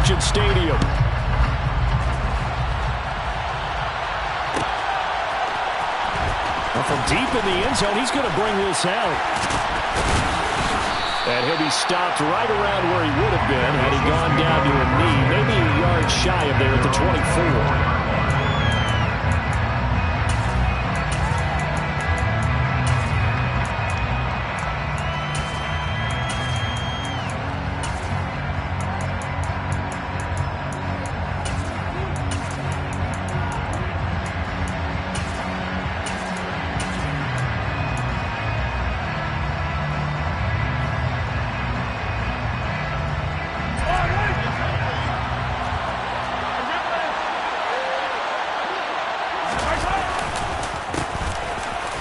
Allegiant Stadium. From deep in the end zone, he's going to bring this out. And he'll be stopped right around where he would have been had he gone down to a knee, maybe a yard shy of there at the 24.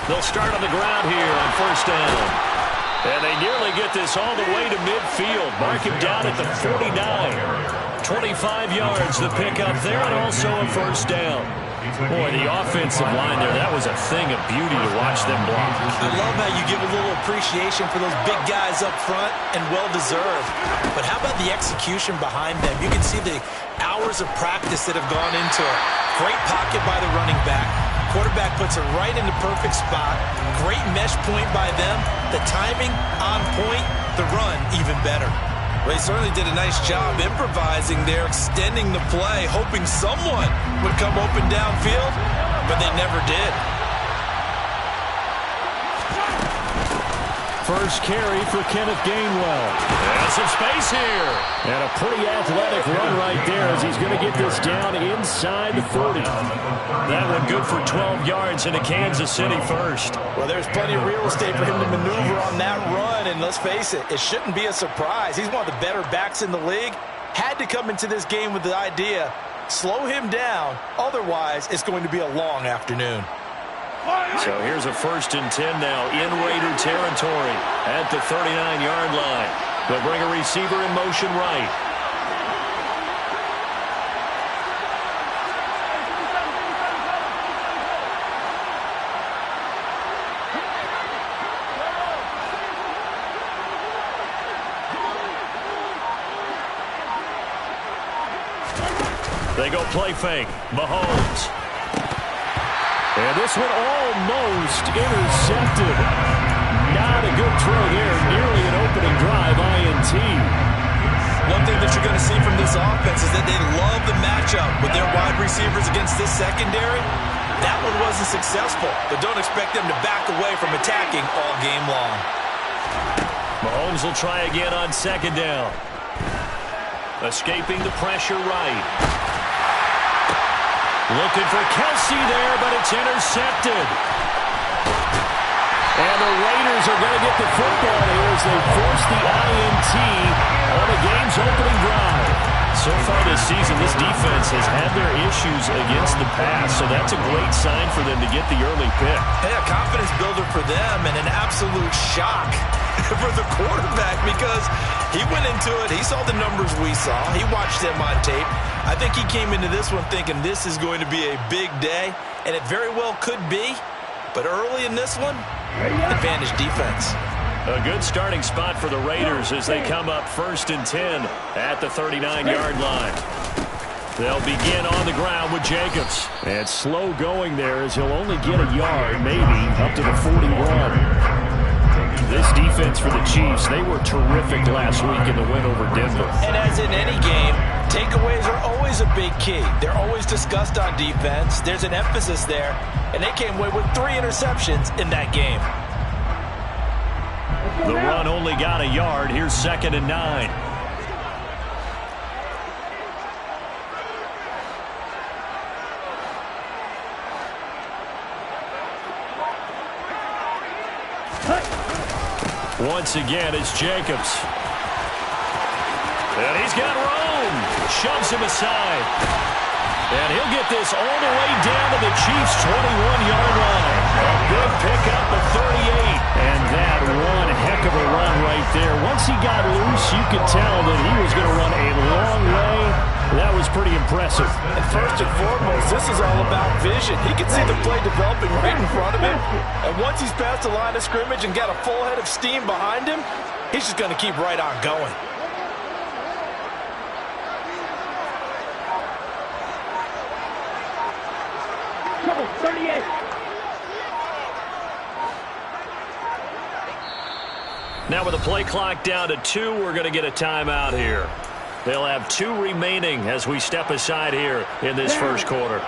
They'll start on the ground here on first down. And they nearly get this all the way to midfield. Mark him down at the 49. 25 yards the pickup there, and also a first down. Boy, the offensive line there, that was a thing of beauty to watch them block. I love how you give a little appreciation for those big guys up front, and well-deserved. But how about the execution behind them? You can see the hours of practice that have gone into it. Great pocket by the running back. Quarterback puts it right in the perfect spot. Great mesh point by them. The timing on point. The run even better. Well, he certainly did a nice job improvising there, extending the play, hoping someone would come open downfield, but they never did. First carry for Kenneth Gainwell. And some space here. And a pretty athletic run right there as he's going to get this down inside the 40. That one good for 12 yards into Kansas City first. Well, there's plenty of real estate for him to maneuver on that run, and let's face it, it shouldn't be a surprise. He's one of the better backs in the league. Had to come into this game with the idea, slow him down, otherwise it's going to be a long afternoon. So here's a 1st and 10 now in Raider territory at the 39-yard line. They'll bring a receiver in motion right. They go play fake. Mahomes. And this one almost intercepted. Not a good throw there. Nearly an opening drive INT. One thing that you're going to see from this offense is that they love the matchup with their wide receivers against this secondary. That one wasn't successful, but don't expect them to back away from attacking all game long. Mahomes will try again on 2nd down. Escaping the pressure right. Looking for Kelsey there, but it's intercepted. And the Raiders are going to get the football here as they force the INT on the game's opening drive. So far this season, this defense has had their issues against the pass, so that's a great sign for them to get the early pick. Hey, a confidence builder for them and an absolute shock for the quarterback because he went into it. He saw the numbers we saw. He watched them on tape. I think he came into this one thinking this is going to be a big day, and it very well could be. But early in this one, advantage defense. A good starting spot for the Raiders as they come up 1st and 10 at the 39-yard line. They'll begin on the ground with Jacobs. And slow going there as he'll only get a yard, maybe, up to the 41. This defense for the Chiefs, they were terrific last week in the win over Denver. And as in any game, takeaways are always a big key. They're always discussed on defense. There's an emphasis there, and they came away with 3 interceptions in that game. The run only got a yard. Here's 2nd and 9. Once again, it's Jacobs. And he's got room. Shoves him aside. And he'll get this all the way down to the Chiefs' 21-yard line. A big pickup of 38. And that one heck of a run right there. Once he got loose, you could tell that he was going to run a long way. That was pretty impressive. And first and foremost, this is all about vision. He can see the play developing right in front of him. And once he's past the line of scrimmage and got a full head of steam behind him, he's just going to keep right on going. Now with the play clock down to 2, we're going to get a timeout here. They'll have 2 remaining as we step aside here in this first quarter.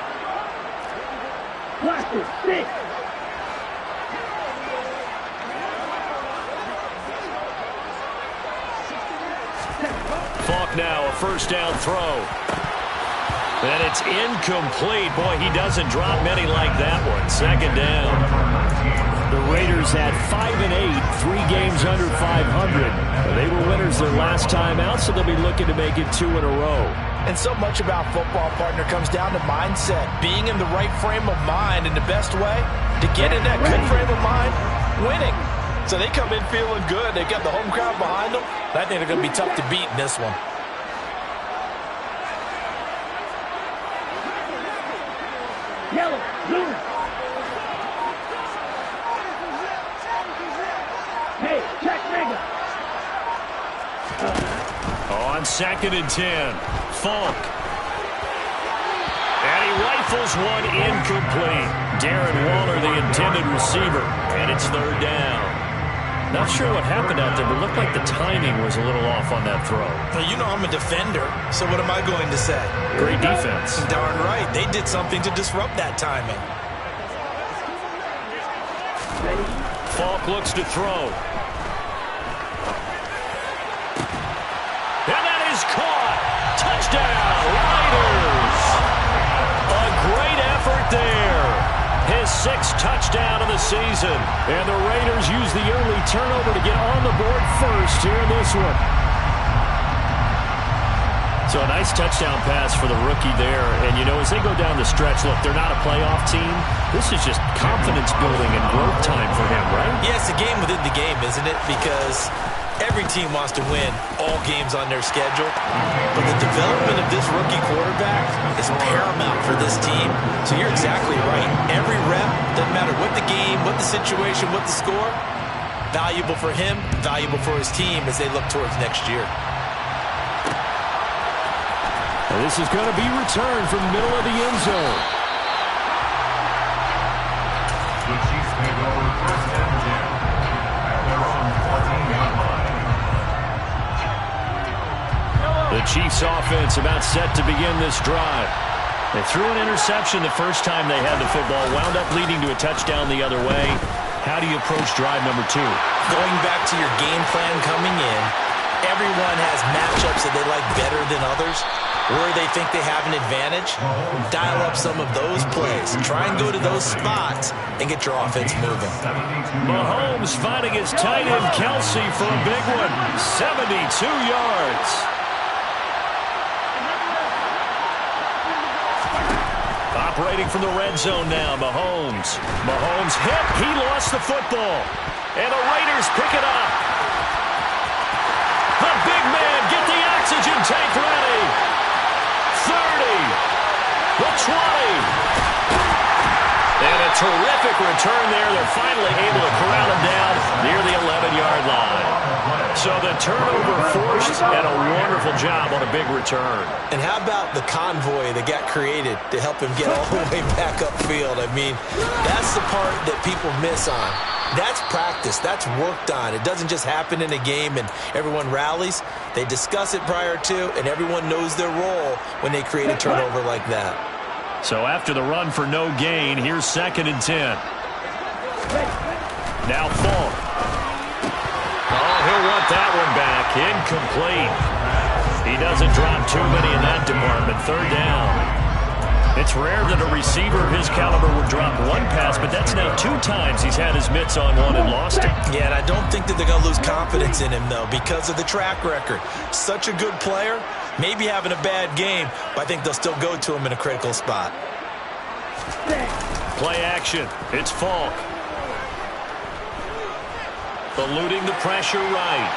Falk now, a first down throw. And it's incomplete. Boy, he doesn't drop many like that one. Second down. The Raiders at 5-8, 3 games under 500. They were winners their last time out, so they'll be looking to make it 2 in a row. And so much about football, partner, comes down to mindset. Being in the right frame of mind, and the best way to get in that good frame of mind, winning. So they come in feeling good. They've got the home crowd behind them. I think they're going to be tough to beat in this one. Yellow, blue. Hey, check nigga. On 2nd and 10, Falk. And he rifles one incomplete. Darren Waller, the intended receiver, and it's 3rd down. Not sure what happened out there, but it looked like the timing was a little off on that throw. Well, you know I'm a defender, so what am I going to say? Great defense. Darn right. They did something to disrupt that timing. Falk looks to throw. And that is caught. Touchdown, Raiders. A great effort there. His 6th touchdown of the season. And the Raiders use the early turnover to get on the board first here in this one. So a nice touchdown pass for the rookie there. And, you know, as they go down the stretch, look, they're not a playoff team. This is just confidence building and growth time for him, right? Yeah, it's a game within the game, isn't it? Because every team wants to win all games on their schedule. But the development of this rookie quarterback is paramount for this team. So you're exactly right. Every rep, doesn't matter what the game, what the situation, what the score, valuable for him, valuable for his team as they look towards next year. And this is going to be returned from the middle of the end zone. The Chiefs take over 1st and 10 at their own 14-yard line. The Chiefs offense about set to begin this drive. They threw an interception the first time they had the football, wound up leading to a touchdown the other way. How do you approach drive number 2? Going back to your game plan coming in, everyone has matchups that they like better than others. Where they think they have an advantage, dial up some of those plays. Try and go to those spots and get your offense moving. Mahomes finding his tight end Kelsey for a big one. 72 yards. Operating from the red zone now, Mahomes. Mahomes hit. He lost the football. And the Raiders pick it up. The big man, get the oxygen tank ready. 30, the 20. And a terrific return there. They're finally able to corral him down near the 11-yard line. So the turnover forced and a wonderful job on a big return. And how about the convoy that got created to help him get all the way back upfield? I mean, that's the part that people miss on. That's practice. That's worked on. It doesn't just happen in a game and everyone rallies. They discuss it prior to, and everyone knows their role when they create a turnover like that. So after the run for no gain, here's 2nd and 10. Now Falk. Oh, he'll want that one back. Incomplete. He doesn't drop too many in that department. 3rd down. It's rare that a receiver of his caliber would drop one pass, but that's now 2 times he's had his mitts on one and lost it. Yeah, and I don't think that they're going to lose confidence in him, though, because of the track record. Such a good player, maybe having a bad game, but I think they'll still go to him in a critical spot. Play action. It's Falk. Eluding the pressure right.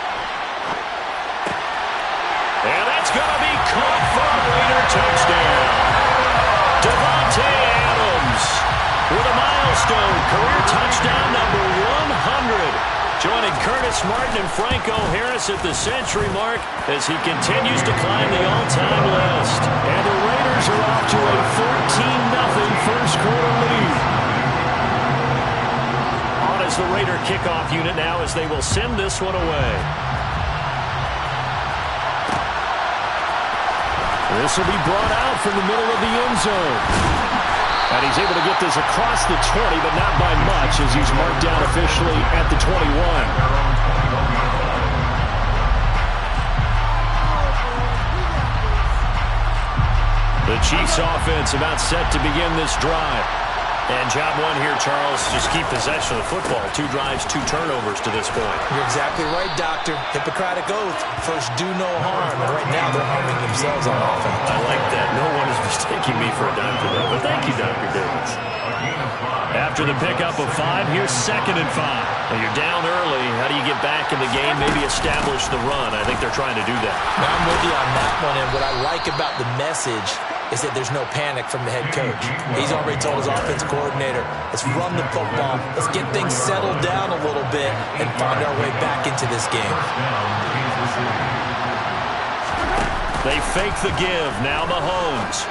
And that's going to be caught for a Raider touchdown. Davante Adams with a milestone career touchdown number 100. Joining Curtis Martin and Franco Harris at the century mark as he continues to climb the all-time list. And the Raiders are off to a 14-0 first quarter lead. On a is the Raider kickoff unit now as they will send this one away. This will be brought out from the middle of the end zone. And he's able to get this across the 20, but not by much as he's marked down officially at the 21. The Chiefs offense about set to begin this drive. And job one here, Charles, just keep possession of the football. 2 drives, 2 turnovers to this point. You're exactly right, Doctor. Hippocratic oath. First, do no harm. And right now, they're harming themselves on offense. I like that. No one is mistaking me for a doctor, though. But thank you, Dr. Davis. After the pickup of 5, here's 2nd and 5. Now you're down early. How do you get back in the game, maybe establish the run? I think they're trying to do that. Now I'm with you on that one, and what I like about the message is that there's no panic from the head coach. He's already told his offensive coordinator, let's run the football, let's get things settled down a little bit and find our way back into this game. They fake the give. Now Mahomes.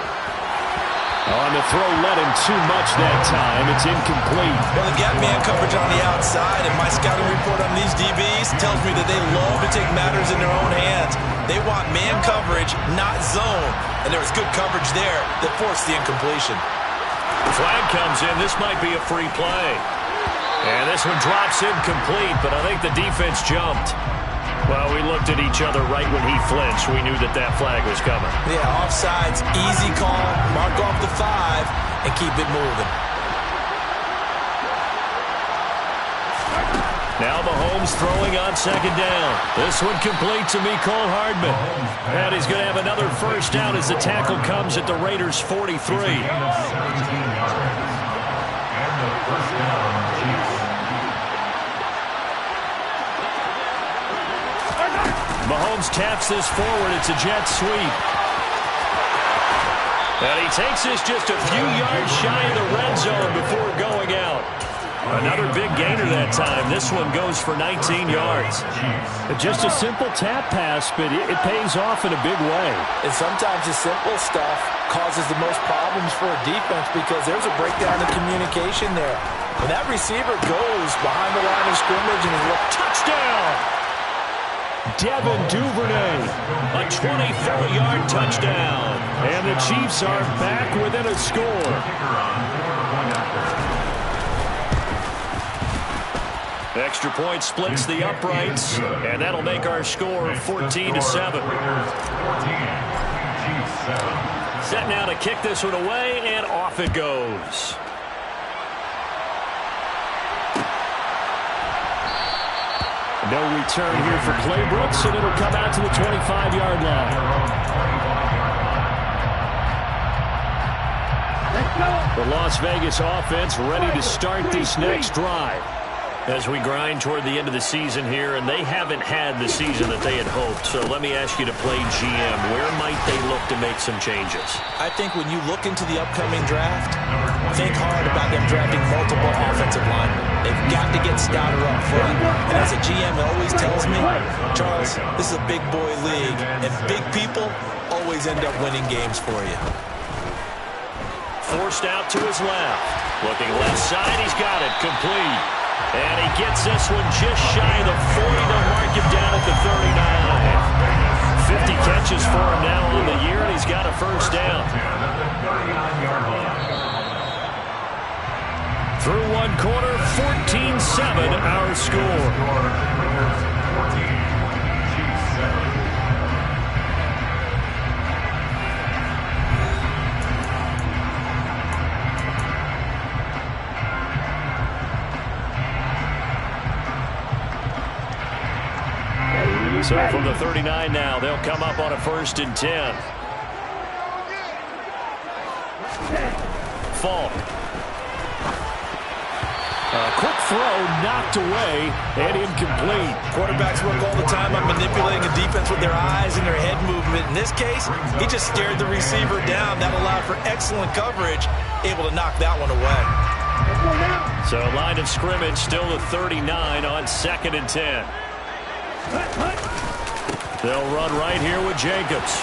On the throw, led him too much that time. It's incomplete. Well, they've got man coverage on the outside, and my scouting report on these DBs tells me that they love to take matters in their own hands. They want man coverage, not zone. And there was good coverage there that forced the incompletion. Flag comes in. This might be a free play. And this one drops incomplete, but I think the defense jumped. Well, we looked at each other right when he flinched. We knew that that flag was coming. Yeah, offsides, easy call, mark off the 5, and keep it moving. Now Mahomes throwing on 2nd down. This one complete to Mecole Hardman. And he's going to have another first down as the tackle comes at the Raiders' 43. And the first down, Chiefs. Mahomes taps this forward. It's a jet sweep. And he takes this just a few yards shy of the red zone before going out. Another big gainer that time. This one goes for 19 yards. Just a simple tap pass, but it pays off in a big way. And sometimes the simple stuff causes the most problems for a defense because there's a breakdown in communication there. When that receiver goes behind the line of scrimmage and is touchdown. Devin Duvernay, a 24-yard touchdown. And the Chiefs are back within a score. Extra point splits the uprights, and that'll make our score 14-7. Set now to kick this one away, and off it goes. No return here for Clay Brooks, and it'll come out to the 25-yard line. The Las Vegas offense ready to start this next drive. As we grind toward the end of the season here, and they haven't had the season that they had hoped. So let me ask you to play GM. Where might they look to make some changes? I think when you look into the upcoming draft, think hard about them drafting multiple offensive linemen. They've got to get stouter up front. And as a GM always tells me, Charles, this is a big boy league, and big people always end up winning games for you. Forced out to his left. Looking left side, he's got it. Complete. And he gets this one just shy of the 40. They'll mark him down at the 39. 50 catches for him now on the year, and he's got a first down. Through one quarter, 14-7 our score. So from the 39 now, they'll come up on a 1st and 10. Falk. A quick throw knocked away and incomplete. Quarterbacks work all the time on manipulating a defense with their eyes and their head movement. In this case, he just stared the receiver down. That allowed for excellent coverage, able to knock that one away. So line of scrimmage still the 39 on 2nd and 10. They'll run right here with Jacobs.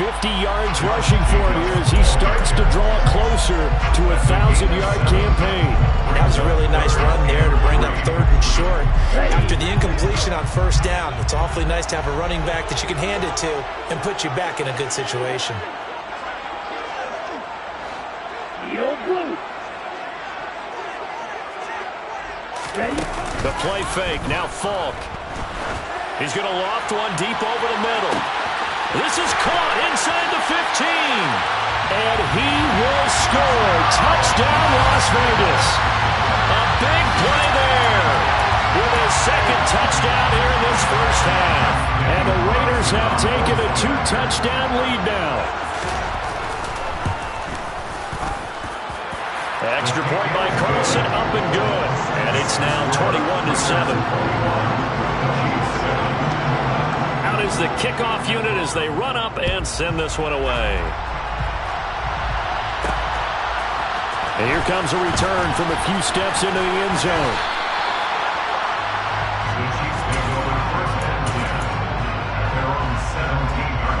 50 yards rushing for him here as he starts to draw closer to a 1,000-yard campaign. That was a really nice run there to bring up 3rd and short. After the incompletion on 1st down, it's awfully nice to have a running back that you can hand it to and put you back in a good situation. Yo, blue. Ready? The play fake, now Falk. He's going to loft one deep over the middle. This is caught inside the 15. And he will score. Touchdown, Las Vegas. A big play there with his 2nd touchdown here in this first half. And the Raiders have taken a 2-touchdown lead now. Extra point by Carlson, up and good. And it's now 21-7. Out is the kickoff unit as they run up and send this one away. And here comes a return from a few steps into the end zone. The Chiefs take over 1st and 10 at their own 17-yard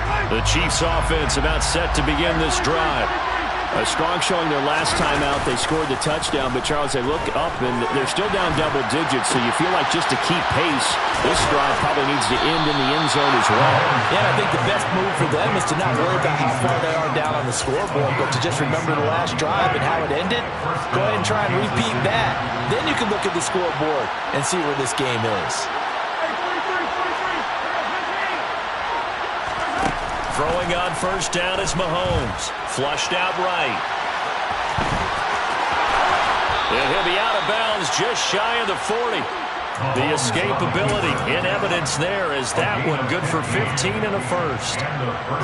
line. The Chiefs offense about set to begin this drive. A strong showing their last time out. They scored the touchdown, but Charles, they look up and they're still down double digits, so you feel like just to keep pace, this drive probably needs to end in the end zone as well. Yeah, I think the best move for them is to not worry about how far they are down on the scoreboard, but to just remember the last drive and how it ended. Go ahead and try and repeat that. Then you can look at the scoreboard and see where this game is. Throwing on 1st down is Mahomes. Flushed out right. And he'll be out of bounds just shy of the 40. The escapability in evidence there as that one good for 15 and a first.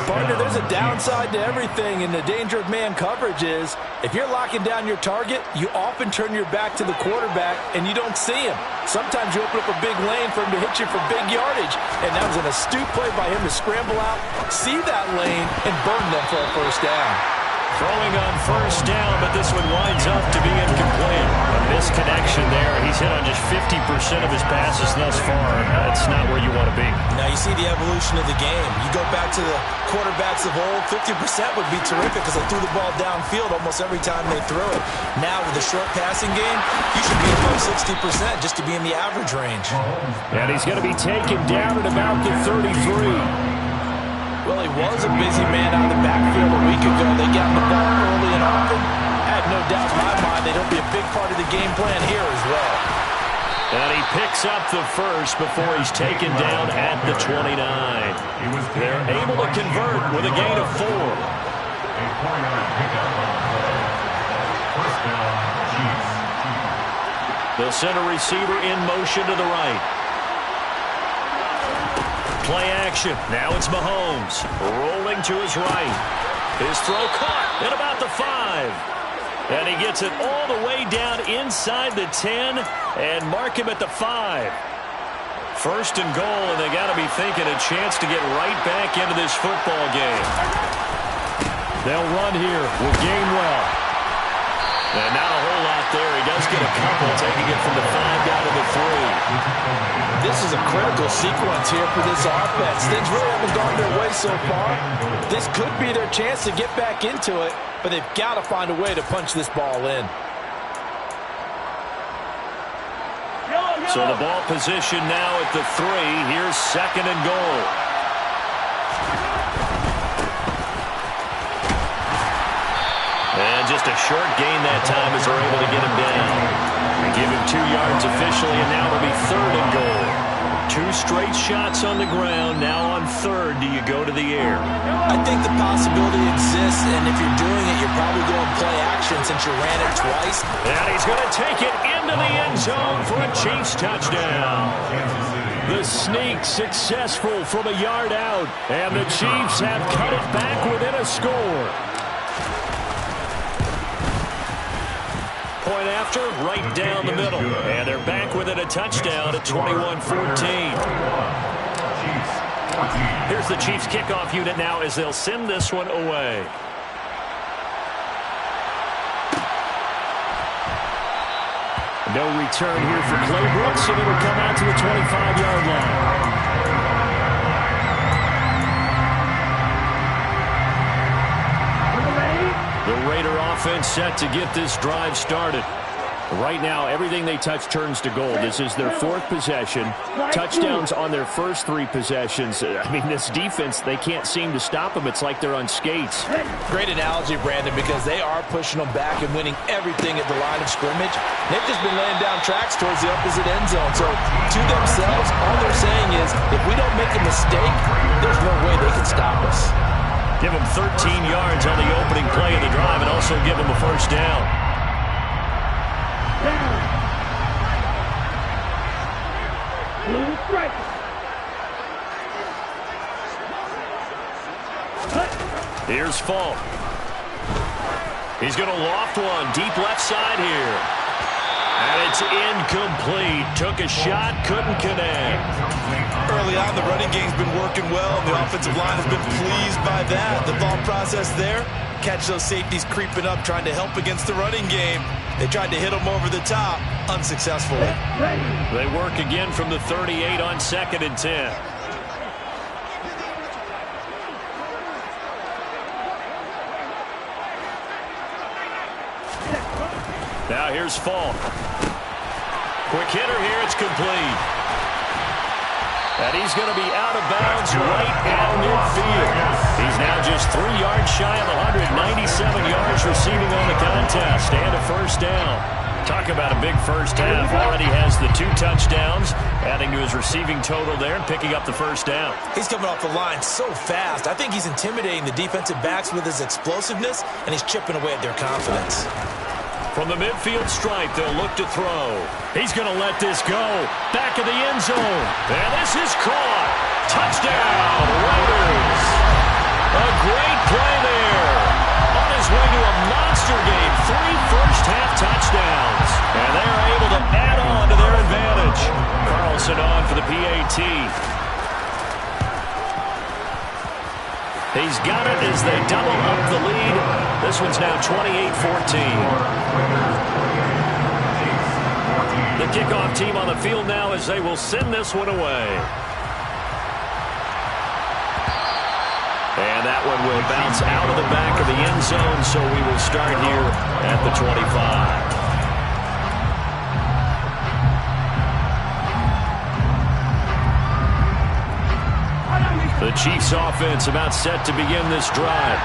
Partner, there's a downside to everything, and the danger of man coverage is if you're locking down your target, you often turn your back to the quarterback and you don't see him. Sometimes you open up a big lane for him to hit you for big yardage, and that was an astute play by him to scramble out, see that lane, and burn them for a 1st down. Throwing on 1st down, but this one winds up to be incomplete. A misconnection there. He's hit on just 50% of his passes thus far. That's not where you want to be. Now you see the evolution of the game. You go back to the quarterbacks of old, 50% would be terrific because they threw the ball downfield almost every time they threw it. Now with the short passing game, you should be above 60% just to be in the average range. And he's going to be taken down at about the 33. Well, he was a busy man out of the backfield a week ago. They got the ball early and often. I have no doubt in my mind that he'll be a big part of the game plan here as well. And he picks up the first before he's taken down at the 29. They're able to convert with a gain of 4. A 4-yard pickup on the play. 1st down, Chiefs. They'll send a receiver in motion to the right. Play action. Now it's Mahomes. Rolling to his right. His throw caught at about the 5. And he gets it all the way down inside the 10 and mark him at the 5. 1st and goal, and they got to be thinking a chance to get right back into this football game. They'll run here with Gainwell. And not a whole lot there. He does get a couple, taking it from the 5 down to the 3. This is a critical sequence here for this offense. Things really haven't gone their way so far. This could be their chance to get back into it, but they've got to find a way to punch this ball in. So the ball position now at the 3. Here's 2nd and goal. And just a short gain that time as they're able to get him down. They give him 2 yards officially, and now it'll be 3rd and goal. 2 straight shots on the ground. Now on 3rd, do you go to the air? I think the possibility exists, and if you're doing it, you're probably going play action since you ran it twice. And he's going to take it into the end zone for a Chiefs touchdown. The sneak successful from a yard out, and the Chiefs have cut it back within a score. Point after, right down the middle. And they're back within a touchdown at 21-14. Here's the Chiefs kickoff unit now as they'll send this one away. No return here for Clay Brooks, and it'll come out to the 25-yard line. The Raider offense set to get this drive started. Right now, everything they touch turns to gold. This is their fourth possession. Touchdowns on their first three possessions. I mean, this defense, they can't seem to stop them. It's like they're on skates. Great analogy, Brandon, because they are pushing them back and winning everything at the line of scrimmage. They've just been laying down tracks towards the opposite end zone. So, to themselves, all they're saying is, if we don't make a mistake, there's no way they can stop us. Give them 13 yards on the opening play of the drive and also give them a first down. Blue strike. Here's Falk. He's going to loft one deep left side here. And it's incomplete. Took a shot, couldn't connect. Early on, the running game's been working well, and the offensive line has been pleased by that. The thought process there, catch those safeties creeping up, trying to help against the running game. They tried to hit them over the top, unsuccessfully. They work again from the 38 on 2nd and 10. Now here's Falk. Quick hitter here, it's complete. And he's going to be out of bounds right at midfield. He's now just 3 yards shy of 197 yards receiving on the contest and a first down. Talk about a big first half. Already has the 2 touchdowns, adding to his receiving total there and picking up the first down. He's coming off the line so fast. I think he's intimidating the defensive backs with his explosiveness, and he's chipping away at their confidence. From the midfield stripe, they'll look to throw. He's going to let this go. Back of the end zone. And this is caught. Touchdown, Raiders. A great play there. On his way to a monster game. 3 first-half touchdowns. And they're able to add on to their advantage. Carlson on for the PAT. He's got it as they double up the lead. This one's now 28-14. The kickoff team on the field now as they will send this one away. And that one will bounce out of the back of the end zone, so we will start here at the 25. The Chiefs offense about set to begin this drive.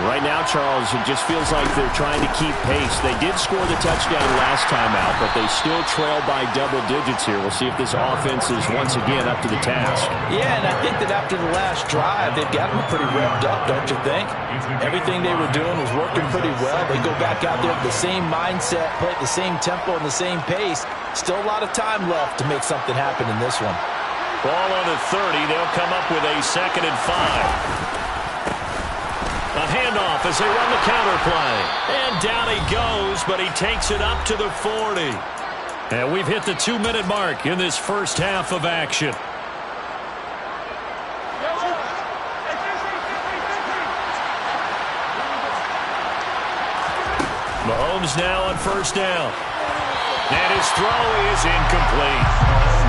Right now, Charles, it just feels like they're trying to keep pace. They did score the touchdown last time out, but they still trail by double digits here. We'll see if this offense is once again up to the task. Yeah, and I think that after the last drive, they've gotten pretty revved up, don't you think? Everything they were doing was working pretty well. They go back out there with the same mindset, play at the same tempo and the same pace. Still a lot of time left to make something happen in this one. Ball on the 30. They'll come up with a 2nd and 5. A handoff as they run the counter play. And down he goes, but he takes it up to the 40. And we've hit the 2-minute mark in this first half of action. Mahomes now on first down. And his throw is incomplete.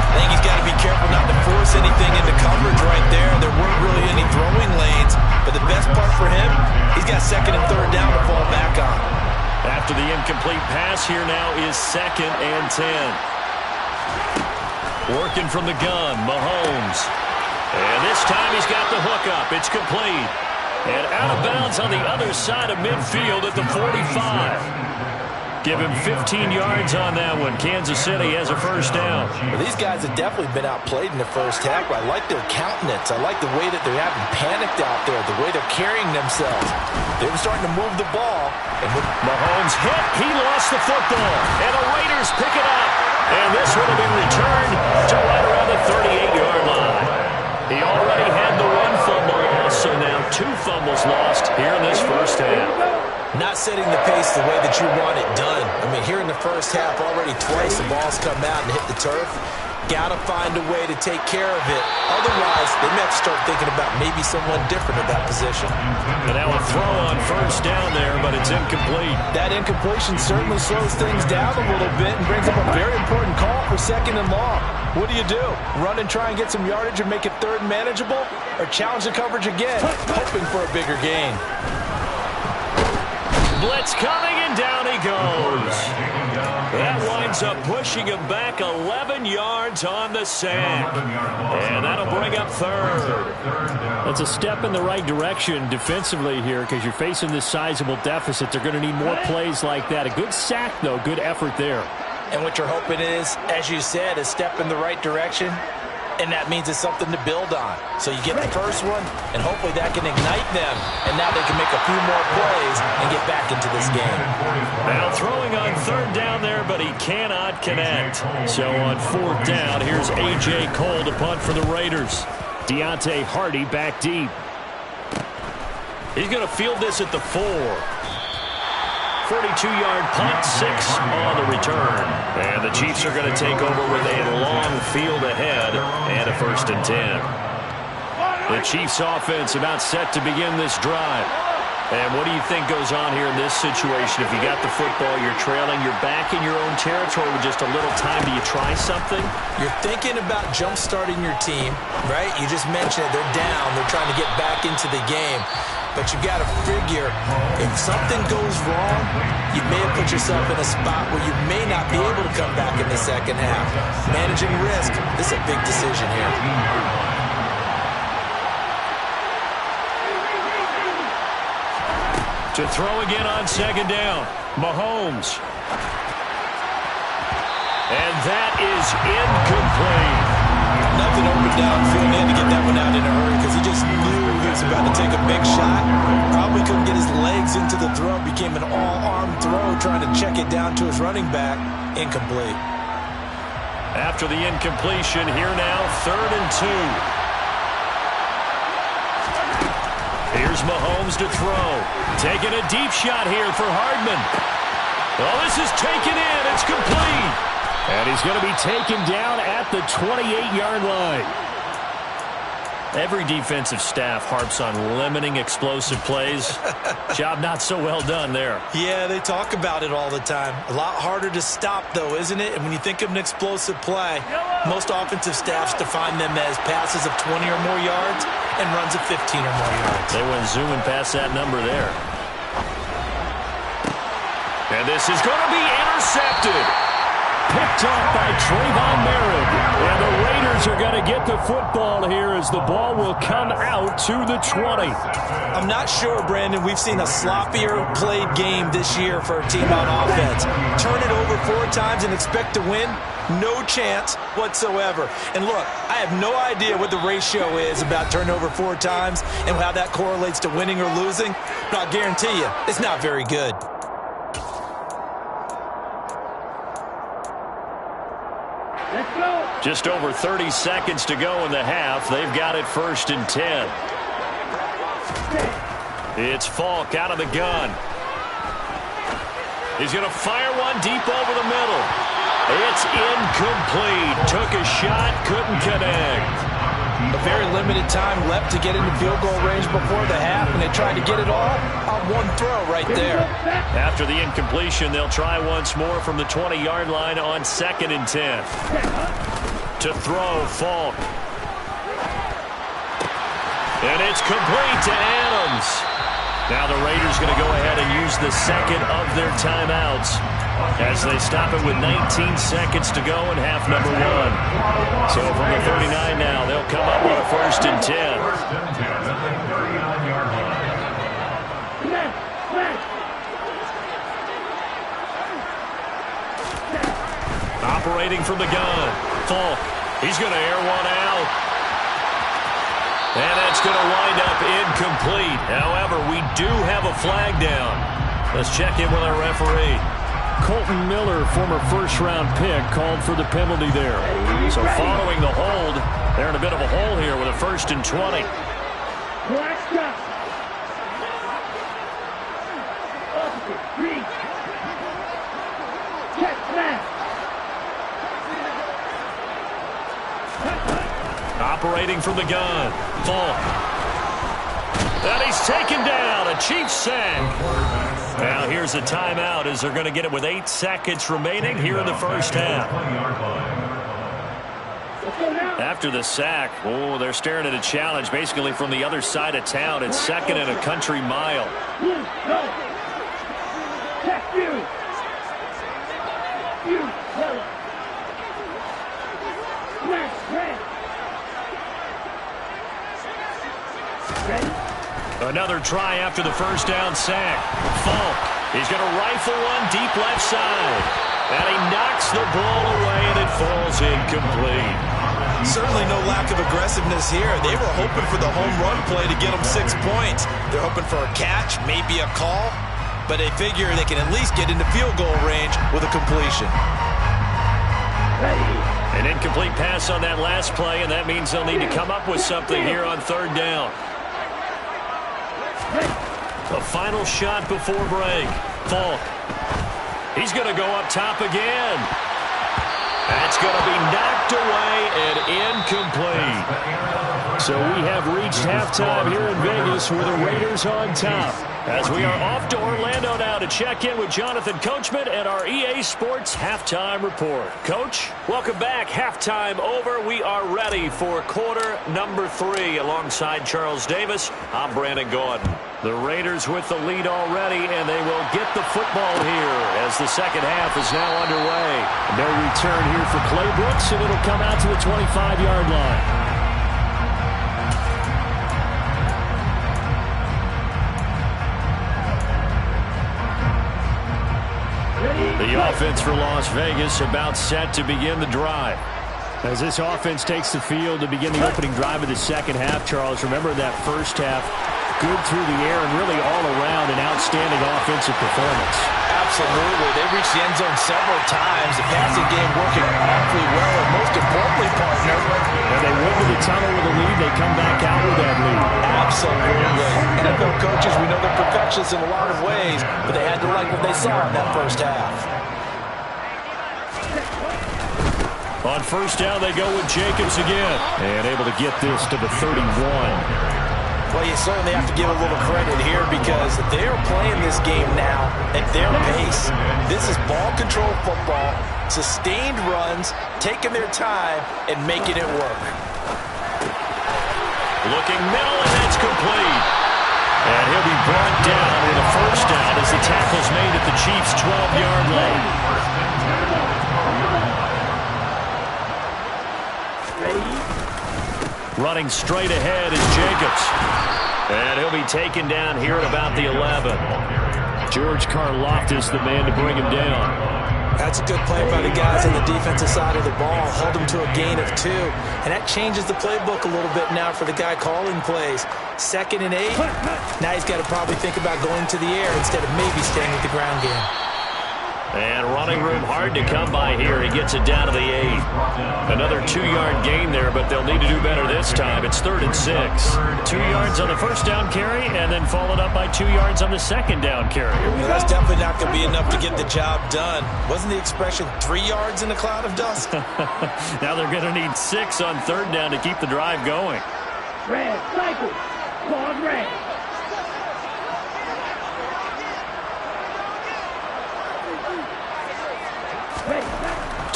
I think he's got to be careful not to force anything into coverage right there. There weren't really any throwing lanes. But the best part for him, he's got 2nd and 3rd down to fall back on. After the incomplete pass, here now is 2nd and 10. Working from the gun, Mahomes. And this time he's got the hook up. It's complete. And out of bounds on the other side of midfield at the 45. Give him 15 yards on that one. Kansas City has a first down. Well, these guys have definitely been outplayed in the first half. I like their countenance. I like the way that they're having panicked out there, the way they're carrying themselves. They're starting to move the ball. And with Mahomes hit, he lost the football. And the Raiders pick it up. And this would have been returned to right around the 38-yard line. He already had the 1 fumble loss, so now 2 fumbles lost here in this first half. Not setting the pace the way that you want it done. I mean, here in the first half, already twice the ball's come out and hit the turf. Got to find a way to take care of it. Otherwise, they may have to start thinking about maybe someone different at that position. And now a throw on first down there, but it's incomplete. That incompletion certainly slows things down a little bit and brings up a very important call for 2nd and long. What do? Run and try and get some yardage and make it 3rd and manageable? Or challenge the coverage again, hoping for a bigger gain? Blitz coming, and down he goes. That winds up pushing him back 11 yards on the sack. And that'll bring up 3rd. That's a step in the right direction defensively here because you're facing this sizable deficit. They're going to need more plays like that. A good sack, though. Good effort there. And what you're hoping is, as you said, a step in the right direction. And that means it's something to build on. So you get the first one, and hopefully that can ignite them. And now they can make a few more plays and get back into this game. Now throwing on 3rd down there, but he cannot connect. So on 4th down, here's A.J. Cole to punt for the Raiders. Deontay Hardy back deep. He's going to field this at the 4. 42-yard punt, 6 on the return. And the Chiefs are going to take over with a long field ahead and a 1st and 10. The Chiefs offense about set to begin this drive. And what do you think goes on here in this situation? If you got the football, you're trailing, you're back in your own territory with just a little time. Do you try something? You're thinking about jump-starting your team, right? You just mentioned it. They're down. They're trying to get back into the game. But you got to figure, if something goes wrong, you may have put yourself in a spot where you may not be able to come back in the second half. Managing risk, this is a big decision here. To throw again on 2nd down, Mahomes. And that is incomplete. Nothing open downfield. He had to get that one out in a hurry because he just knew he was about to take a big shot. Probably couldn't get his legs into the throw. Became an all-arm throw trying to check it down to his running back. Incomplete. After the incompletion, here now, 3rd and 2. Here's Mahomes to throw. Taking a deep shot here for Hardman. Oh, this is taken in. It's complete. And he's going to be taken down at the 28-yard line. Every defensive staff harps on limiting explosive plays. Job not so well done there. Yeah, they talk about it all the time. A lot harder to stop, though, isn't it? And when you think of an explosive play, most offensive staffs define them as passes of 20 or more yards and runs of 15 or more yards. They went zooming past that number there. And this is going to be intercepted. Picked off by Trayvon Merritt. And the Raiders are going to get the football here as the ball will come out to the 20. I'm not sure, Brandon, we've seen a sloppier played game this year for a team on offense. Turn it over 4 times and expect to win? No chance whatsoever. And look, I have no idea what the ratio is about turnover 4 times and how that correlates to winning or losing. But I'll guarantee you, it's not very good. Just over 30 seconds to go in the half. They've got it 1st and 10. It's Falk out of the gun. He's going to fire one deep over the middle. It's incomplete. Took a shot, couldn't connect. A very limited time left to get into field goal range before the half, and they tried to get it all on one throw right there. After the incompletion, they'll try once more from the 20-yard line on 2nd and 10. To throw, Falk. And it's complete to Adams. Now the Raiders going to go ahead and use the second of their timeouts as they stop it with 19 seconds to go in half number 1. So from the 39 now, they'll come up with a 1st and 10. Operating from the gun, Falk. He's going to air one out. And that's going to wind up incomplete. However, we do have a flag down. Let's check in with our referee. Colton Miller, former first-round pick, called for the penalty there. So following the hold, they're in a bit of a hole here with a 1st and 20. Practice. Read. Check smash. Operating from the gun. Falk. And he's taken down. A Chiefs sack. Now here's a timeout as they're going to get it with 8 seconds remaining here in the first half. After the sack, they're staring at a challenge basically from the other side of town. It's 2nd and a country mile. Check you. You. Smash. Ready? Another try after the first down sack. Falk. He's going to rifle one deep left side. And he knocks the ball away, and it falls incomplete. Certainly no lack of aggressiveness here. They were hoping for the home run play to get them 6 points. They're hoping for a catch, maybe a call, but they figure they can at least get into field goal range with a completion. An incomplete pass on that last play, and that means they'll need to come up with something here on 3rd down. A final shot before break. Falk. He's going to go up top again. That's going to be knocked away and incomplete. So we have reached halftime here in Vegas with the Raiders on top. As we are off to Orlando now to check in with Jonathan Coachman and our EA Sports Halftime Report. Coach, welcome back. Halftime over. We are ready for quarter number 3 alongside Charles Davis. I'm Brandon Gaudin. The Raiders with the lead already, and they will get the football here as the second half is now underway. No return here for Clay Brooks, and it'll come out to the 25-yard line. The offense for Las Vegas about set to begin the drive. As this offense takes the field to begin the opening drive of the second half, Charles, remember that first half, good through the air and really all around an outstanding offensive performance. Absolutely. They reached the end zone several times. The passing game working awfully well, and most importantly, partner, and they went to the tunnel with a lead. They come back out with that lead. Absolutely. NFL coaches, we know they're perfectionists in a lot of ways, but they had to like what they saw in that first half. On first down, they go with Jacobs again, and able to get this to the 31. Well, you certainly have to give a little credit here because they're playing this game now at their pace. This is ball control football, sustained runs, taking their time, and making it work. Looking middle, and that's complete. And he'll be brought down with a first down as the tackle's made at the Chiefs' 12-yard line. Running straight ahead is Jacobs. And he'll be taken down here at about the 11. George Karlaftis, the man to bring him down. That's a good play by the guys on the defensive side of the ball. Hold him to a gain of 2. And that changes the playbook a little bit now for the guy calling plays. 2nd and 8. Now he's got to probably think about going to the air instead of maybe staying with the ground game. And running room hard to come by here. He gets it down to the 8. Another 2-yard gain there, but they'll need to do better this time. It's 3rd and 6. 2 yards on the first down carry, and then followed up by 2 yards on the second down carry. Well, that's definitely not going to be enough to get the job done. Wasn't the expression 3 yards in a cloud of dust? Now they're going to need 6 on 3rd down to keep the drive going. Red, cycle. Claude red.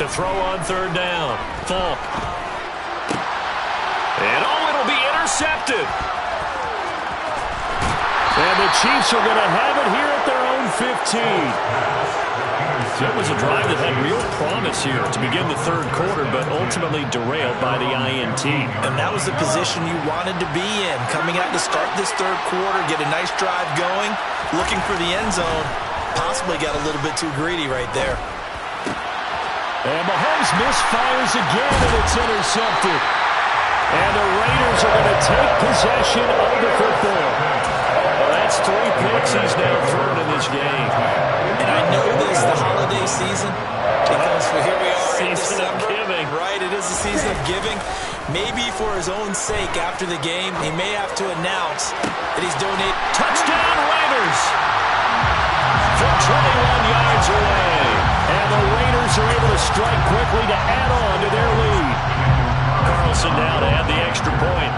To throw on 3rd down. Falk. And it'll be intercepted. And the Chiefs are going to have it here at their own 15. That was a drive that had real promise here to begin the 3rd quarter, but ultimately derailed by the INT. And that was the position you wanted to be in. Coming out to start this 3rd quarter, get a nice drive going, looking for the end zone. Possibly got a little bit too greedy right there. And Mahomes misfires again, and it's intercepted. And the Raiders are going to take possession of the football. Well, that's 3 picks he's now thrown in this game. And I know this, the holiday season, because here we are in Season of giving. Right, it is the season of giving. Maybe for his own sake after the game, he may have to announce that he's donating. Touchdown, Raiders! For Chiefs are able to strike quickly to add on to their lead. Carlson now to add the extra point.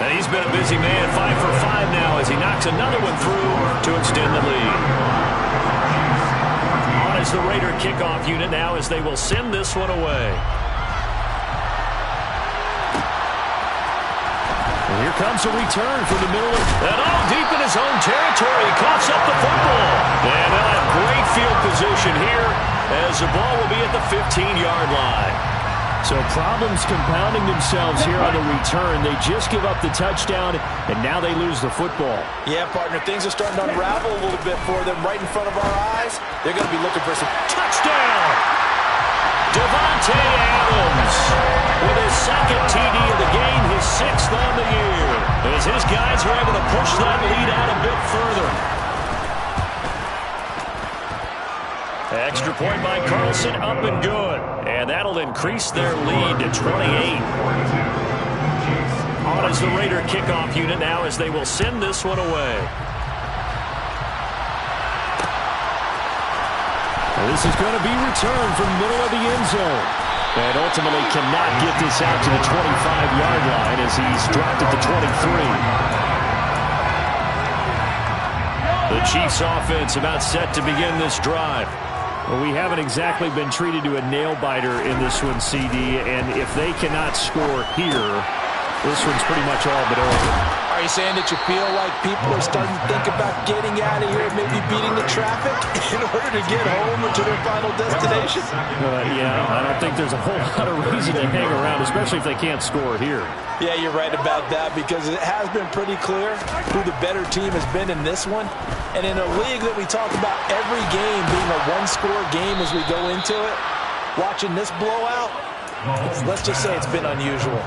And he's been a busy man, 5 for 5 now as he knocks another one through to extend the lead. On is the Raider kickoff unit now as they will send this one away. And here comes a return from the middle and all deep in his own territory. He coughs up the football. And they'll have great field position here as the ball will be at the 15-yard line. So problems compounding themselves here on the return. They just give up the touchdown, and now they lose the football. Yeah, partner, things are starting to unravel a little bit for them right in front of our eyes. They're going to be looking for some touchdown. Davante Adams with his second TD of the game, his 6th on the year, as his guys are able to push that lead out a bit further. Extra point by Carlson, up and good. And that'll increase their lead to 28. On is the Raider kickoff unit now as they will send this one away. And this is going to be returned from the middle of the end zone. And ultimately cannot get this out to the 25-yard line as he's dropped at the 23. The Chiefs offense about set to begin this drive. Well, we haven't exactly been treated to a nail-biter in this one, CD, and if they cannot score here, this one's pretty much all but over. Are you saying that you feel like people are starting to think about getting out of here, maybe beating the traffic in order to get home or to their final destination? Yeah, I don't think there's a whole lot of reason to hang around, especially if they can't score here. Yeah, you're right about that because it has been pretty clear who the better team has been in this one. And in a league that we talk about every game being a one-score game as we go into it, watching this blowout, let's just say it's been unusual.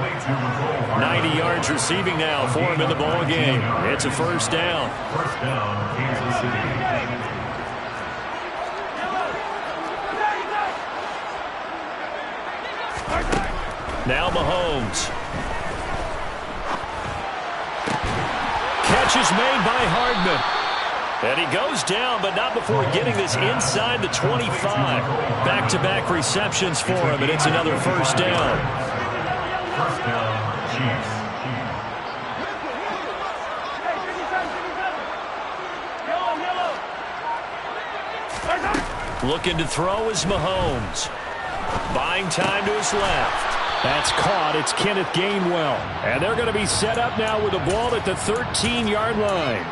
90 yards receiving now for him in the ball game. It's a first down. First down, Kansas City. Now Mahomes. Catch is made by Hardman. And he goes down, but not before getting this inside the 25. Back-to-back receptions for him, and it's another first down. First down, Chiefs. Looking to throw is Mahomes. Buying time to his left. That's caught. It's Kenneth Gainwell. And they're going to be set up now with the ball at the 13-yard line.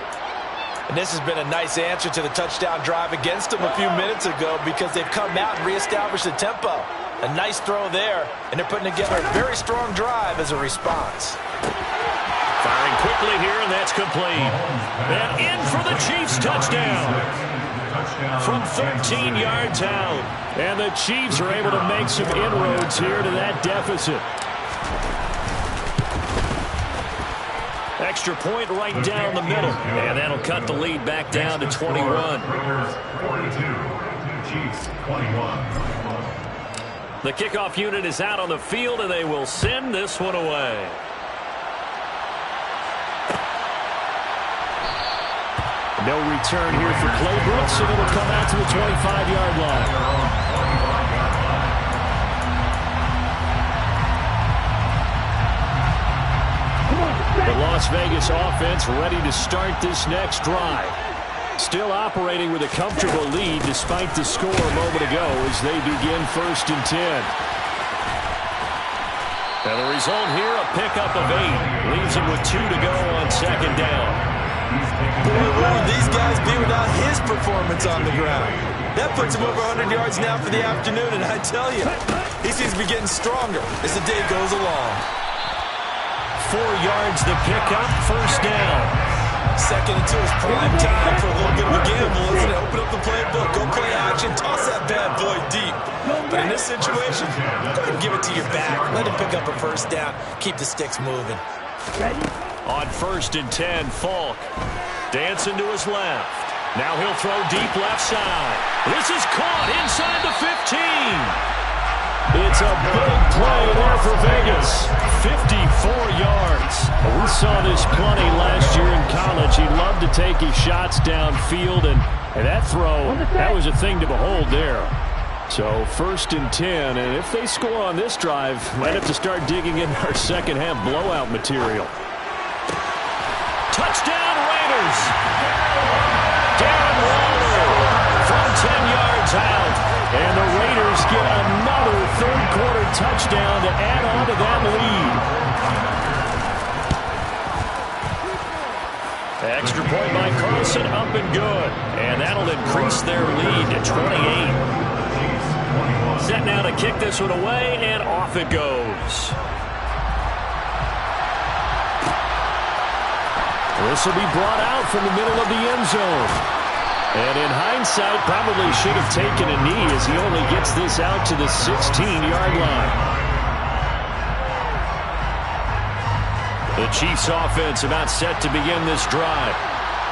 And this has been a nice answer to the touchdown drive against them a few minutes ago because they've come out and reestablished the tempo. A nice throw there, and they're putting together a very strong drive as a response. Firing quickly here, and that's complete. And in for the Chiefs touchdown. From 13 yards out. And the Chiefs are able to make some inroads here to that deficit. Extra point right down the middle. And that'll cut the lead back down to 21. Raiders 42, Chiefs 21. The kickoff unit is out on the field, and they will send this one away. No return here for Clay Brooks, and it'll come out to the 25-yard line. The Las Vegas offense ready to start this next drive. Still operating with a comfortable lead despite the score a moment ago as they begin 1st and 10. And the result here, a pickup of 8. Leaves him with 2 to go on 2nd down. Boy, what would these guys be without his performance on the ground? That puts him over 100 yards now for the afternoon, and I tell you, he seems to be getting stronger as the day goes along. 4 yards the pickup, 1st down. 2nd and 2 is prime time for a little bit of a gamble, isn't it? Open up the playbook, go play action, toss that bad boy deep. But in this situation, go ahead and give it to your back. Let him pick up a 1st down, keep the sticks moving. Ready? On 1st and 10, Falk. Dancing to his left. Now he'll throw deep left side. This is caught inside the 15. It's a big play there for Vegas. 54 yards. We saw this plenty last year in college. coach. He loved to take his shots downfield, and that throw, that was a thing to behold there. So 1st and 10, and if they score on this drive, might have to start digging in our second half blowout material. Touchdown Raiders! Darren Waller from 10 yards out, and the Raiders get another third-quarter touchdown to add on to that lead. Extra point by Carlson, up and good. And that'll increase their lead to 28. Set now to kick this one away, and off it goes. This will be brought out from the middle of the end zone. And in hindsight, probably should have taken a knee as he only gets this out to the 16-yard line. The Chiefs offense about set to begin this drive.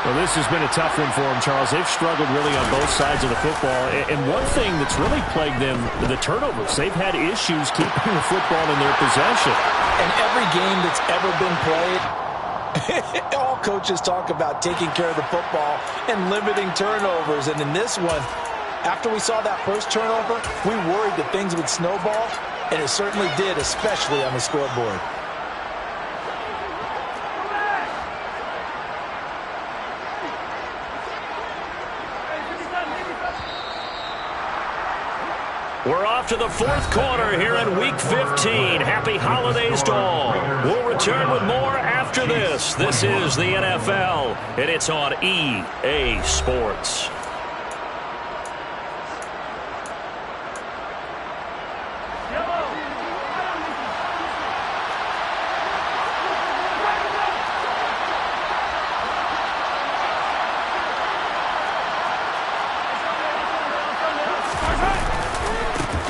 Well, this has been a tough one for them, Charles. They've struggled really on both sides of the football. And one thing that's really plagued them, the turnovers. They've had issues keeping the football in their possession. And every game that's ever been played, all coaches talk about taking care of the football and limiting turnovers. And in this one, after we saw that first turnover, we worried that things would snowball, and it certainly did, especially on the scoreboard. We're off to the 4th quarter here in Week 15. Happy holidays to all. We'll return with more after this. This is the NFL, and it's on EA Sports.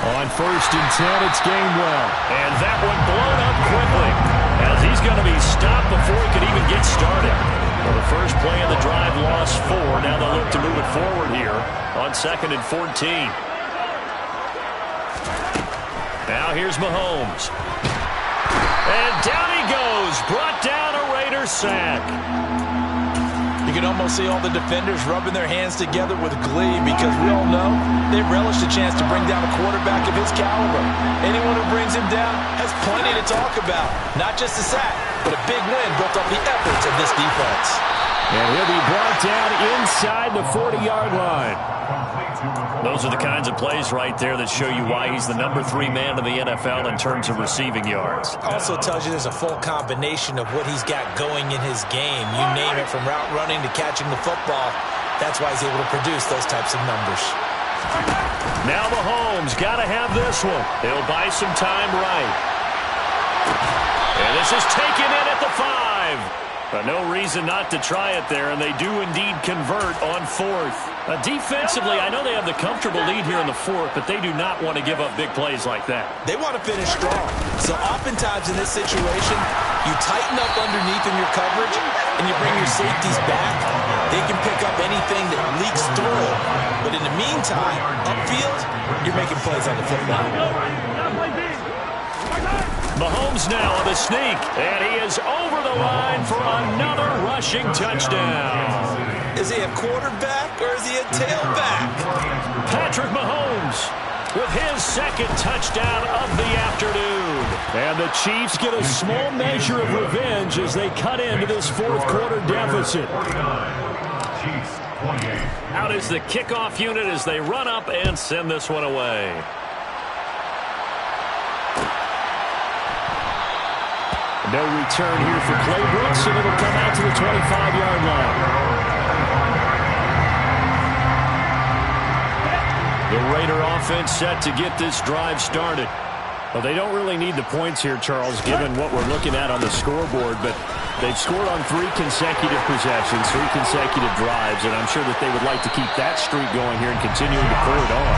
On 1st and 10, it's Gainwell. And that one blown up quickly, as he's going to be stopped before he could even get started. Well, the first play of the drive lost 4. Now they'll look to move it forward here on 2nd and 14. Now here's Mahomes. And down he goes. Brought down a Raider sack. You can almost see all the defenders rubbing their hands together with glee because we all know they've relished a chance to bring down a quarterback of his caliber. Anyone who brings him down has plenty to talk about. Not just a sack, but a big win built off the efforts of this defense. And he'll be brought down inside the 40-yard line. Those are the kinds of plays right there that show you why he's the number 3 man in the NFL in terms of receiving yards. Also tells you there's a full combination of what he's got going in his game. You name it, from route running to catching the football. That's why he's able to produce those types of numbers. Now Mahomes got to have this one. He'll buy some time right. And this is taken in at the 5. But no reason not to try it there, and they do indeed convert on 4th. Defensively, I know they have the comfortable lead here in the 4th, but they do not want to give up big plays like that. They want to finish strong. So oftentimes in this situation, you tighten up underneath in your coverage, and you bring your safeties back. They can pick up anything that leaks through. But in the meantime, upfield, you're making plays on the football. Mahomes now on the sneak, and he is over the line for another rushing touchdown. Is he a quarterback or is he a tailback? Patrick Mahomes with his 2nd touchdown of the afternoon. And the Chiefs get a small measure of revenge as they cut into this 4th quarter deficit. Out is the kickoff unit as they run up and send this one away. No return here for Clay Brooks, and it'll come out to the 25-yard line. The Raider offense set to get this drive started. Well, they don't really need the points here, Charles, given what we're looking at on the scoreboard, but they've scored on 3 consecutive possessions, 3 consecutive drives, and I'm sure that they would like to keep that streak going here and continuing to pour it on.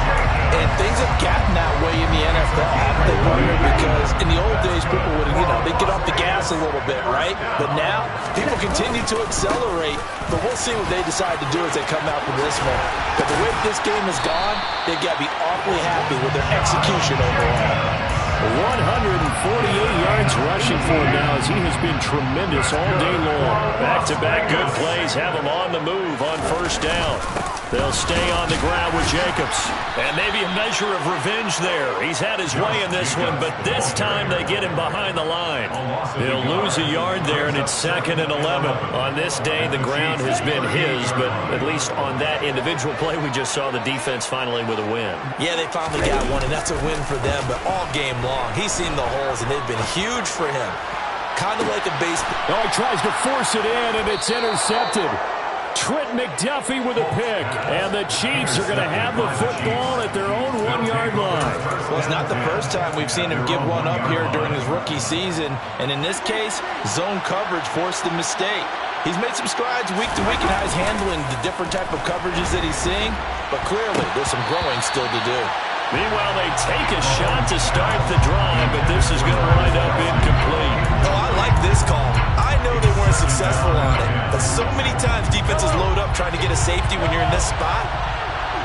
And things have gotten that way in the NFL, haven't they, partner? Because in the old days, people would, they'd get off the gas a little bit, right? But now, people continue to accelerate, but we'll see what they decide to do as they come out from this one. But the way this game has gone, they've got to be awfully happy with their execution overall. 148 yards rushing for him now as he has been tremendous all day long. Back-to-back good plays have them on the move on first down. They'll stay on the ground with Jacobs. And maybe a measure of revenge there. He's had his way in this one, but this time they get him behind the line. He'll lose a yard there, and it's 2nd and 11. On this day, the ground has been his, but at least on that individual play, we just saw the defense finally with a win. Yeah, they finally got one, and that's a win for them, but all game long, he's seen the holes, and they've been huge for him. Kind of like a baseball. Oh, he tries to force it in, and it's intercepted. Trent McDuffie with a pick, and the Chiefs are going to have the football at their own 1-yard line. Well, it's not the first time we've seen him give one up here during his rookie season, and in this case, zone coverage forced the mistake. He's made some strides week to week in how he's handling the different type of coverages that he's seeing, but clearly there's some growing still to do. Meanwhile, they take a shot to start the drive, but this is going to wind up incomplete. Oh, I like this call. I know they weren't successful on it, but so many times defenses load up trying to get a safety when you're in this spot.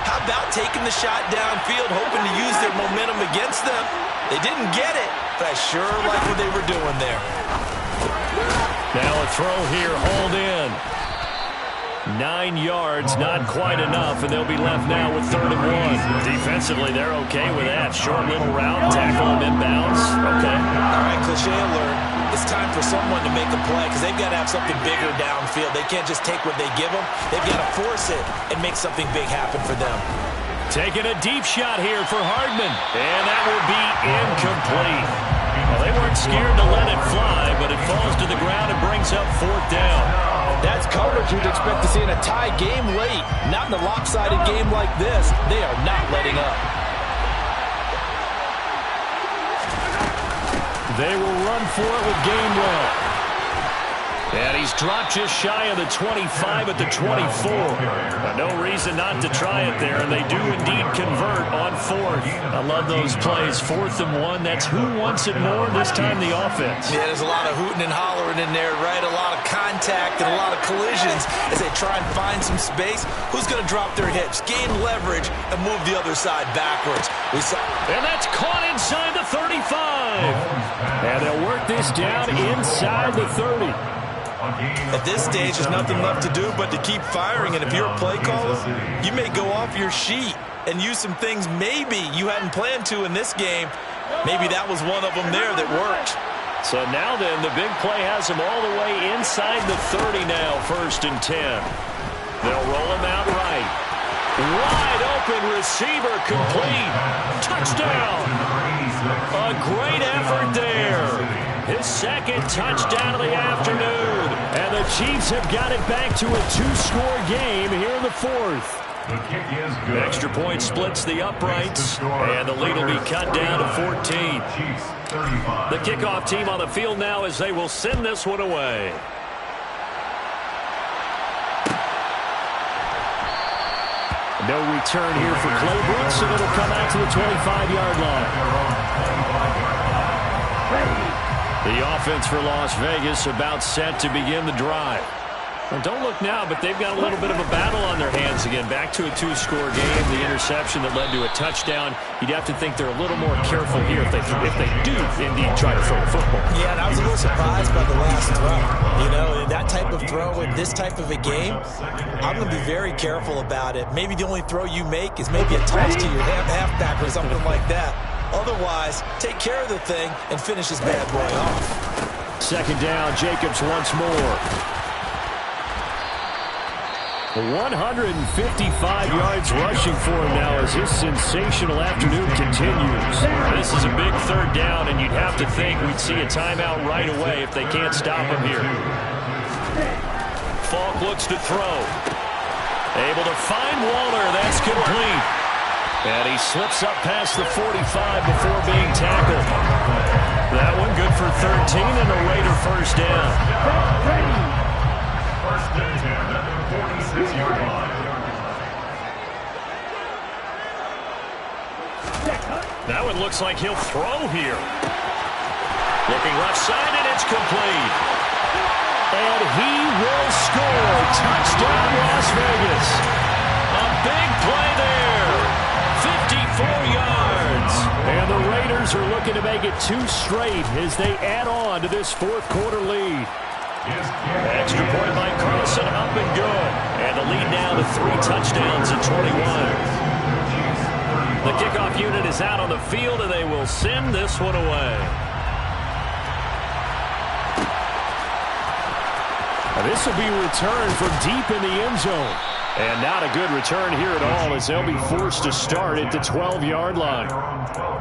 How about taking the shot downfield, hoping to use their momentum against them? They didn't get it, but I sure like what they were doing there. Now a throw here, hauled in. 9 yards, not quite enough, and they'll be left now with 3rd and 1. Defensively, they're okay with that. Short little route, tackle him inbounds. Okay. All right, cliche alert. It's time for someone to make a play because they've got to have something bigger downfield. They can't just take what they give them. They've got to force it and make something big happen for them. Taking a deep shot here for Hardman, and that will be incomplete. Well, they weren't scared to let it fly, but it falls to the ground and brings up 4th down. That's coverage you'd expect to see in a tie game late. Not in a lopsided game like this. They are not letting up. They will run for it with Gainwell. And he's dropped just shy of the 25 at the 24. But no reason not to try it there, and they do indeed convert on 4th. I love those plays. 4th and 1, that's who wants it more, this time the offense. Yeah, there's a lot of hooting and hollering in there, right? A lot of contact and a lot of collisions as they try and find some space. Who's going to drop their hips, gain leverage, and move the other side backwards? And that's caught inside the 35. And they'll work this down inside the 30. At this stage, there's nothing left to do but to keep firing, and if you're a play caller, you may go off your sheet and use some things maybe you hadn't planned to in this game. Maybe that was one of them there that worked. So now then, the big play has him all the way inside the 30 now, 1st and 10. They'll roll him out right. Wide open receiver, complete. Touchdown. A great effort there. His 2nd touchdown of the afternoon. And the Chiefs have got it back to a 2-score game here in the 4th. The kick is good. Extra point splits the uprights, and the lead will be cut down to 14. Chiefs 35. The kickoff team on the field now as they will send this one away. No return here for Claybrook, so it'll come out to the 25-yard line. The offense for Las Vegas about set to begin the drive. Well, don't look now, but they've got a little bit of a battle on their hands again. Back to a 2-score game. The interception that led to a touchdown. You'd have to think they're a little more careful here if they do indeed try to throw a football. Yeah, and I was a little surprised by the last throw. You know, that type of throw in this type of a game, I'm going to be very careful about it. Maybe the only throw you make is maybe a toss to your halfback or something like that. Otherwise, take care of the thing and finish this bad boy off. 2nd down, Jacobs once more. 155 yards rushing for him now as his sensational afternoon continues. This is a big 3rd down, and you'd have to think we'd see a timeout right away if they can't stop him here. Falk looks to throw. Able to find Waller. That's complete. And he slips up past the 45 before being tackled. That one good for 13 and a Raider 1st down. 1st and 10 at the 46-yard line. That one looks like he'll throw here. Looking left side, and it's complete. And he will score. Touchdown, Las Vegas. A big play there. 54 yards. And the Raiders are looking to make it 2 straight as they add on to this 4th quarter lead. Extra point by Carlson, up and good. And the lead now to 3 touchdowns at 21. The kickoff unit is out on the field, and they will send this one away. This will be returned from deep in the end zone. And not a good return here at all, as they'll be forced to start at the 12-yard line.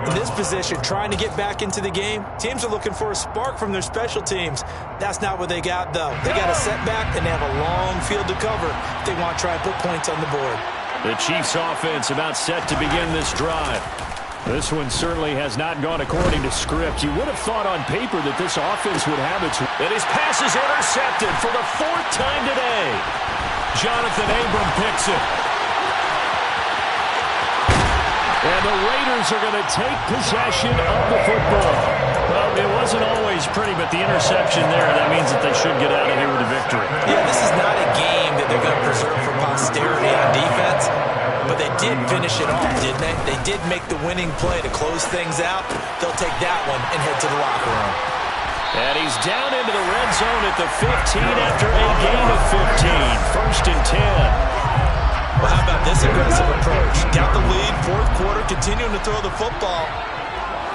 In this position, trying to get back into the game, teams are looking for a spark from their special teams. That's not what they got, though. They got a setback, and they have a long field to cover if they want to try and put points on the board. The Chiefs offense about set to begin this drive. This one certainly has not gone according to script. You would have thought on paper that this offense would have its... And his pass is intercepted for the 4th time today. Jonathan Abram picks it. And the Raiders are going to take possession of the football. Well, it wasn't always pretty, but the interception there, that means that they should get out of here with a victory. Yeah, this is not a game that they're going to preserve for posterity on defense, but they did finish it off, didn't they? They did make the winning play to close things out. They'll take that one and head to the locker room. And he's down into the red zone at the 15 after a gain of 15. 1st and 10. Well, how about this aggressive approach? Got the lead, 4th quarter, continuing to throw the football.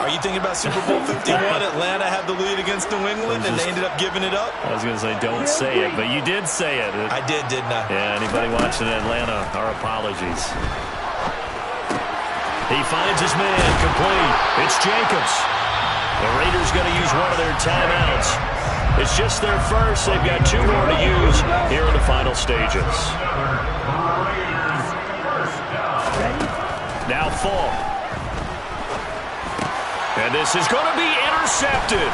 Are you thinking about Super Bowl 51? Atlanta had the lead against New England, and they ended up giving it up? I was going to say, don't say it, but you did say it. I did, didn't I? Yeah, anybody watching Atlanta, our apologies. He finds his man, complete. It's Jacobs. The Raiders going to use one of their timeouts. It's just their first. They've got 2 more to use here in the final stages. Now Fall. And this is going to be intercepted.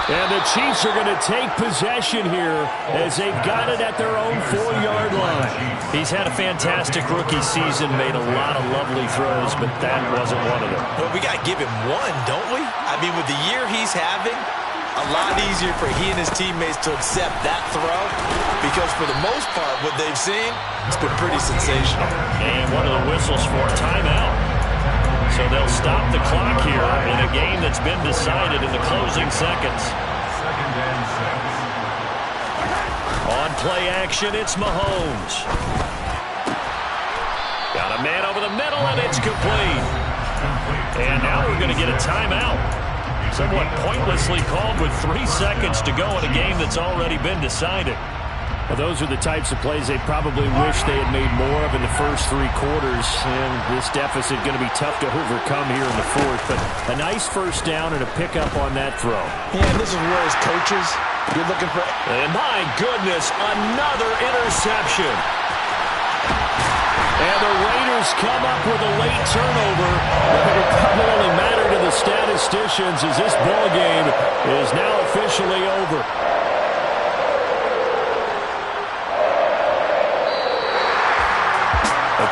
And the Chiefs are going to take possession here as they've got it at their own 4-yard line. He's had a fantastic rookie season, made a lot of lovely throws, but that wasn't one of them. Well, we got to give him one, don't we? I mean, with the year he's having, a lot easier for he and his teammates to accept that throw because for the most part, what they've seen, it's been pretty sensational. And one of the whistles for a timeout. So they'll stop the clock here in a game that's been decided in the closing seconds. 2nd and 6. On play action, it's Mahomes. Got a man over the middle, and it's complete. And now we're going to get a timeout. Somewhat pointlessly called with 3 seconds to go in a game that's already been decided. Well, those are the types of plays they probably wish they had made more of in the first 3 quarters. And this deficit going to be tough to overcome here in the 4th. But a nice first down and a pickup on that throw. Yeah, and this is where as coaches, you're looking for... And my goodness, another interception. And the Raiders come up with a late turnover. But it'll probably only matter to the statisticians as this ball game is now officially over.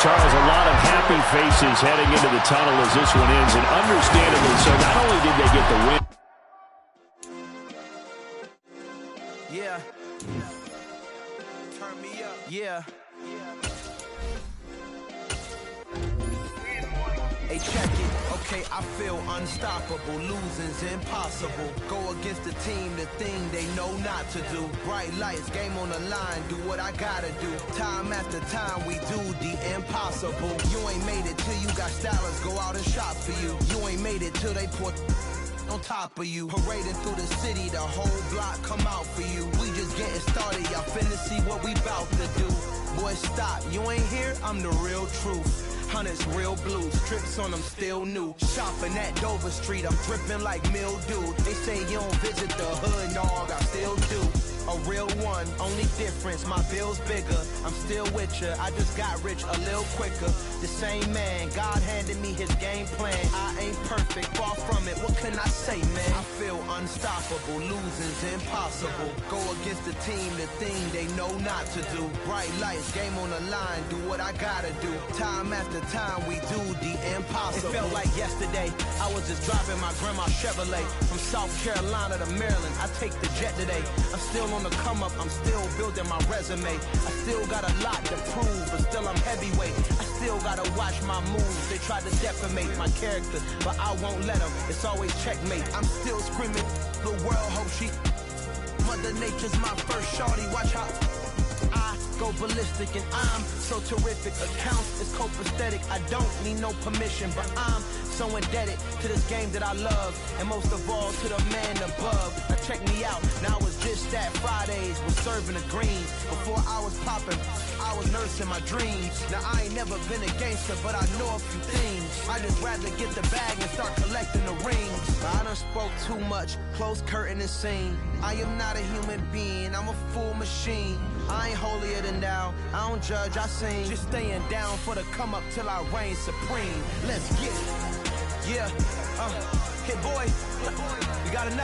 Charles, a lot of happy faces heading into the tunnel as this one ends, and understandably so. Not only did they get the win. Yeah. Turn me up. Yeah. Hey, check it. Okay, I feel unstoppable. Losing's impossible. Go against the team, the thing they know not to do. Bright lights, game on the line. Do what I gotta do. Time after time, we do the impossible. You ain't made it till you got stylers go out and shop for you. You ain't made it till they put on top of you. Parading through the city, the whole block come out for you. We just getting started, y'all finna see what we bout to do. Boy, stop, you ain't here, I'm the real truth. Hunters, real blues, tricks on them still new. Shopping at Dover Street, I'm dripping like mildew. They say you don't visit the hood, dog, I still do. A real one, only difference, my bill's bigger. I'm still with ya, I just got rich a little quicker. The same man, God handed me his game plan. I ain't perfect, far from it, what can I say, man? I feel unstoppable, losing's impossible. Go against the team, the thing they know not to do. Bright lights, game on the line, do what I gotta do. Time after time, we do the impossible. It felt like yesterday, I was just driving my grandma's Chevrolet. From South Carolina to Maryland, I take the jet today. I'm still on the come up, I'm still building my resume. I still got a lot to prove, but still I'm heavyweight. I still gotta watch my moves. They try to defamate my character, but I won't let them. It's always checkmate. I'm still screaming, the world hope she Mother Nature's my first shorty. Watch how I go ballistic, and I'm so terrific. Accounts is copacetic. I don't need no permission, but I'm so indebted to this game that I love, and most of all to the man above. Now check me out. Now it's just that Fridays was serving the greens. Before I was popping, I was nursing my dreams. Now I ain't never been a gangster, but I know a few things. I just rather get the bag and start collecting the rings. I done spoke too much. Close curtain and scene. I am not a human being. I'm a full machine. I ain't holier than thou. I don't judge, I sing. Just staying down for the come up till I reign supreme. Let's get it. Yeah, hit boy. We got another.